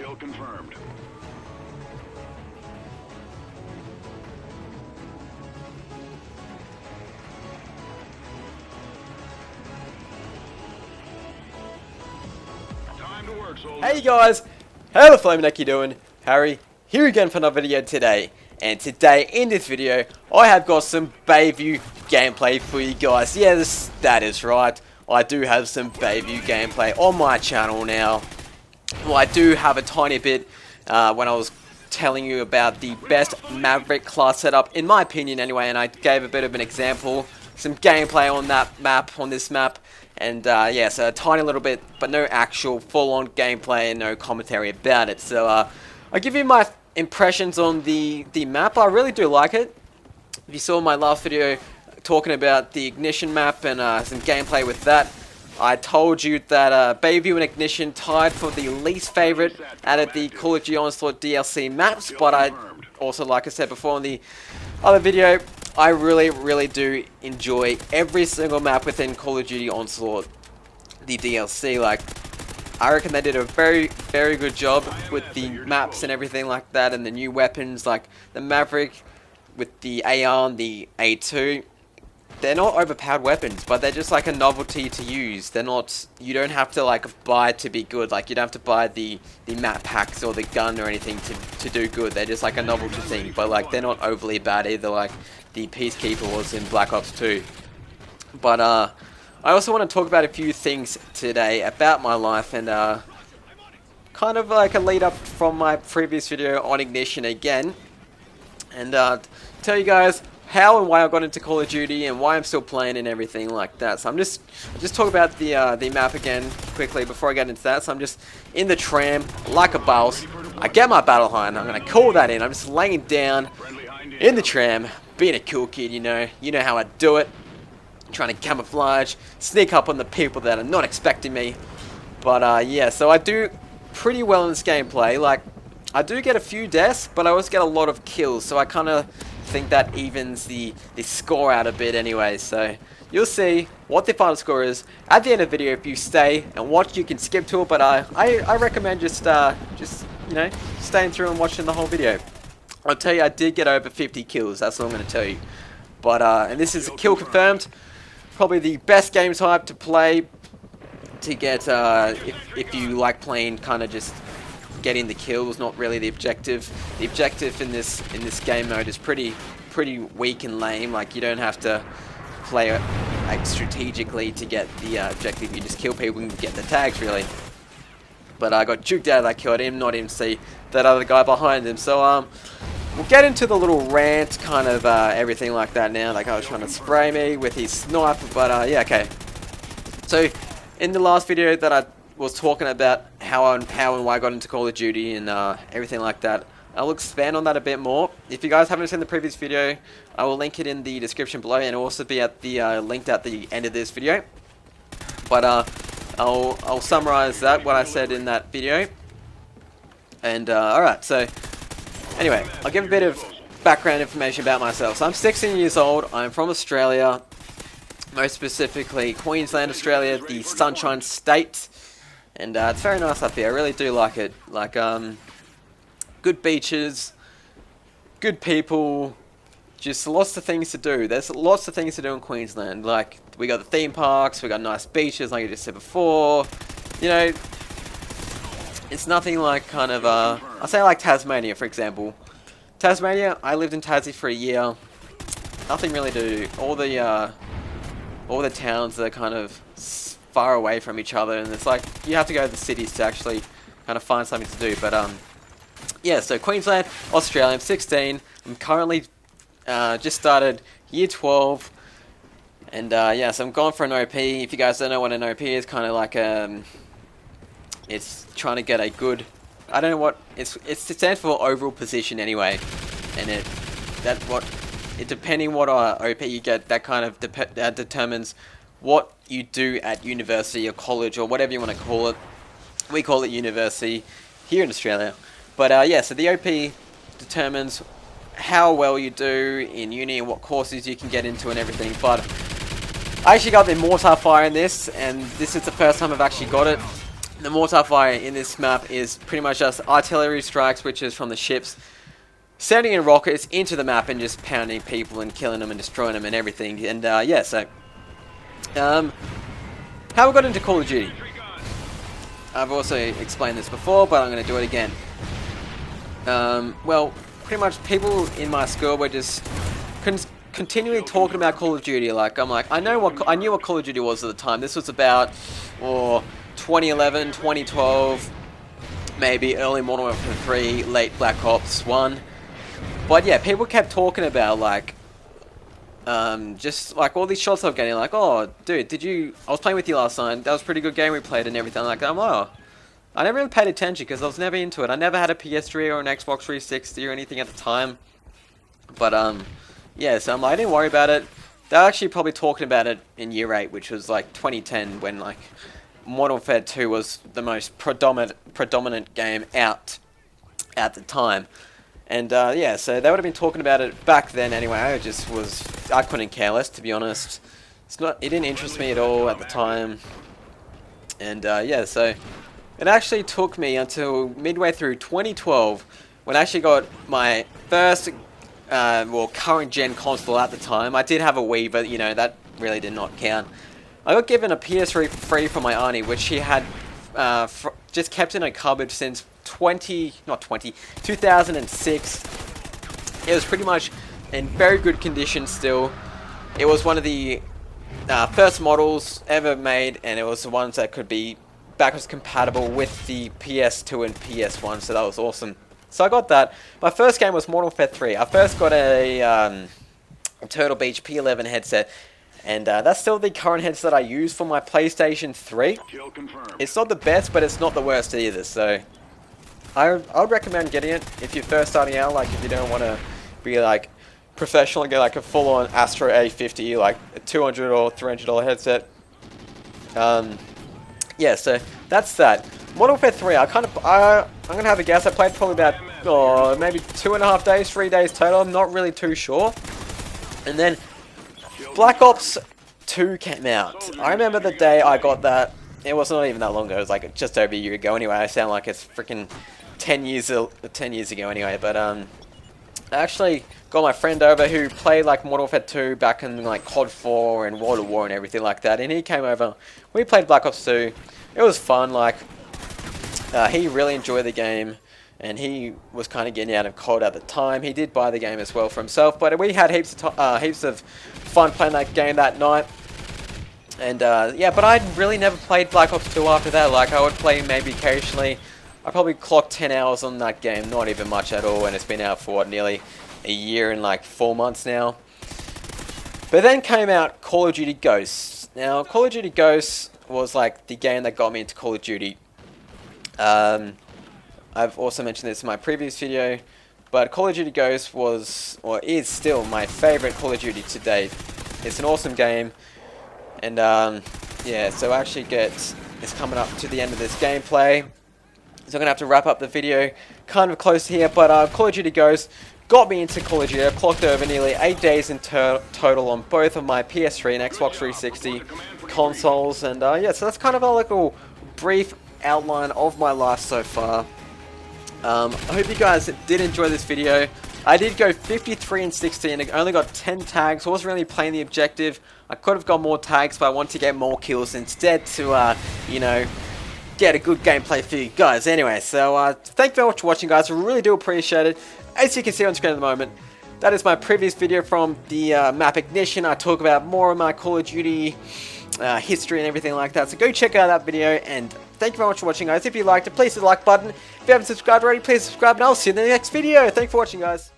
Kill confirmed. Time to work, soldier. Hey guys, how the Flaming Neck you doing? Harry here again for another video today. And today in this video, I have got some Bayview gameplay for you guys. Yes, that is right. I do have some Bayview gameplay on my channel now. Well, I do have a tiny bit when I was telling you about the best Maverick class setup, in my opinion anyway, and I gave a bit of an example, some gameplay on that map, on this map, and yeah, so a tiny little bit, but no actual full-on gameplay and no commentary about it. So I'll give you my impressions on the map. I really do like it. If you saw my last video talking about the Ignition map and some gameplay with that, I told you that Bayview and Ignition tied for the least favorite out of the Call of Duty Onslaught DLC maps, but I also, like I said before in the other video, I really do enjoy every single map within Call of Duty Onslaught, the DLC. Like, I reckon they did a very good job with the maps and everything like that, and the new weapons like the Maverick with the AR and the A2. They're not overpowered weapons, but they're just like a novelty to use. They're not, you don't have to like buy to be good. Like, you don't have to buy the map packs or the gun or anything to do good. They're just like a novelty thing, but like they're not overly bad either, like the Peacekeeper was in Black Ops 2. But I also want to talk about a few things today about my life, and kind of like a lead up from my previous video on Ignition again, and tell you guys how and why I got into Call of Duty and why I'm still playing and everything like that. So I'm just talk about the map again quickly before I get into that. So I'm just in the tram like a boss. I get my battle line. I'm gonna call that in. I'm just laying down in the tram, being a cool kid. You know how I do it. Trying to camouflage, sneak up on the people that are not expecting me. But yeah, so I do pretty well in this gameplay. Like, I do get a few deaths, but I also get a lot of kills. So I kind of think that evens the score out a bit anyway. So you'll see what the final score is at the end of the video. If you stay and watch, you can skip to it, but I recommend just you know, staying through and watching the whole video. I'll tell you, I did get over 50 kills. That's what I'm going to tell you. But and this is a kill confirmed. Probably the best game type to play to get if you like playing kind of just getting the kills, not really the objective. The objective in this game mode is pretty weak and lame. Like, you don't have to play like strategically to get the objective. You just kill people and get the tags, really. But I got juked out of that kill. I did not even see that other guy behind him. So we'll get into the little rant, kind of everything like that now. Like, I was trying to spray me with his sniper, but yeah, okay. So in the last video that I was talking about how and why I got into Call of Duty and everything like that, I'll expand on that a bit more. If you guys haven't seen the previous video, I will link it in the description below, and also be at the linked at the end of this video. But I'll summarize that, what I said in that video. And alright, so anyway, I'll give a bit of background information about myself. So I'm 16 years old, I'm from Australia, most specifically Queensland, Australia, the Sunshine State. And it's very nice up here, I really do like it. Like, good beaches, good people, just lots of things to do. There's lots of things to do in Queensland. Like, we got the theme parks, we got nice beaches, like I just said before. You know, it's nothing like kind of, I'll say like Tasmania, for example. Tasmania, I lived in Tassie for a year. Nothing really to do. All the towns are kind of far away from each other, and it's like you have to go to the cities to actually kind of find something to do. But yeah, so Queensland, Australia, I'm 16. I'm currently just started year 12, and yeah, so I'm going for an OP. If you guys don't know what an OP is, kind of like it's trying to get a good, I don't know what it stands for, overall position anyway, and depending what OP you get, that kind of determines what you do at university or college or whatever you want to call it. We call it university here in Australia. But yeah, so the OP determines how well you do in uni and what courses you can get into and everything. But I actually got the Mortar fire in this, and this is the first time I've actually got it. The mortar fire in this map is pretty much just artillery strikes, which is from the ships, sending in rockets into the map and just pounding people and killing them and destroying them and everything. And yeah, so how we got into Call of Duty. I've also explained this before, but I'm going to do it again. Well, pretty much people in my school were just continually talking about Call of Duty. Like, I'm like, I knew what Call of Duty was at the time. This was about 2011, 2012, maybe early Modern Warfare 3, late Black Ops 1. But yeah, people kept talking about like, just like all these shots I'm getting, like, oh, dude, I was playing with you last night, that was a pretty good game we played and everything like that. I'm like, oh, I never really paid attention because I was never into it. I never had a PS3 or an Xbox 360 or anything at the time. But, yeah, so I'm like, I didn't worry about it. They're actually probably talking about it in year 8, which was like 2010, when like Modern Warfare 2 was the most predominant game out at the time. And yeah, so they would have been talking about it back then anyway. I couldn't care less, to be honest. It didn't interest me at all at the time. And yeah, so it actually took me until midway through 2012 when I actually got my first, current gen console at the time. I did have a Wii, but you know, that really did not count. I got given a PS3 for free from my auntie, which she had just kept in a cupboard since 2006. It was pretty much in very good condition still. It was one of the first models ever made, and it was the ones that could be backwards compatible with the PS2 and PS1, so that was awesome. So I got that. My first game was Modern Warfare 3. I first got a Turtle Beach P11 headset, and that's still the current headset I use for my PlayStation 3. It's not the best, but it's not the worst either, so I would recommend getting it if you're first starting out. Like, if you don't want to be like professional and get like a full-on Astro A50, like a $200 or $300 headset. Yeah, so that's that. Modern Warfare 3, I'm gonna have a guess. I played probably about maybe 2.5 days, 3 days total. I'm not really too sure. And then Black Ops 2 came out. I remember the day I got that. It was not even that long ago. It was like just over a year ago. Anyway, I sound like it's freaking 10 years ago. Anyway, but I actually got my friend over who played like Modern Warfare 2 back in like CoD 4 and World of War and everything like that. And he came over. We played Black Ops 2. It was fun. Like, he really enjoyed the game, and he was kind of getting out of CoD at the time. He did buy the game as well for himself, but we had heaps of fun playing that game that night. And yeah, but I really never played Black Ops 2 after that. Like, I would play maybe occasionally. I probably clocked 10 hours on that game, not even much at all, and it's been out for what, nearly a year and like 4 months now. But then came out Call of Duty Ghosts. Now, Call of Duty Ghosts was like the game that got me into Call of Duty. I've also mentioned this in my previous video, but Call of Duty Ghosts was, or is still, my favorite Call of Duty to date. It's an awesome game, and yeah, so actually it's coming up to the end of this gameplay, so I'm going to have to wrap up the video kind of close here, but Call of Duty Ghosts got me into Call of Duty. I've clocked over nearly 8 days in total on both of my PS3 and Xbox 360 consoles, and yeah, so that's kind of a little brief outline of my life so far. I hope you guys did enjoy this video. I did go 53 and 16. I only got 10 tags. I wasn't really playing the objective. I could have got more tags, but I wanted to get more kills instead to, you know, get a good gameplay for you guys. Anyway, so thank you very much for watching, guys. I really do appreciate it. As you can see on screen at the moment, that is my previous video from the map Ignition. I talk about more of my Call of Duty history and everything like that. So go check out that video, and thank you very much for watching, guys. If you liked it, please hit the like button. If you haven't subscribed already, please subscribe, and I'll see you in the next video. Thanks for watching, guys.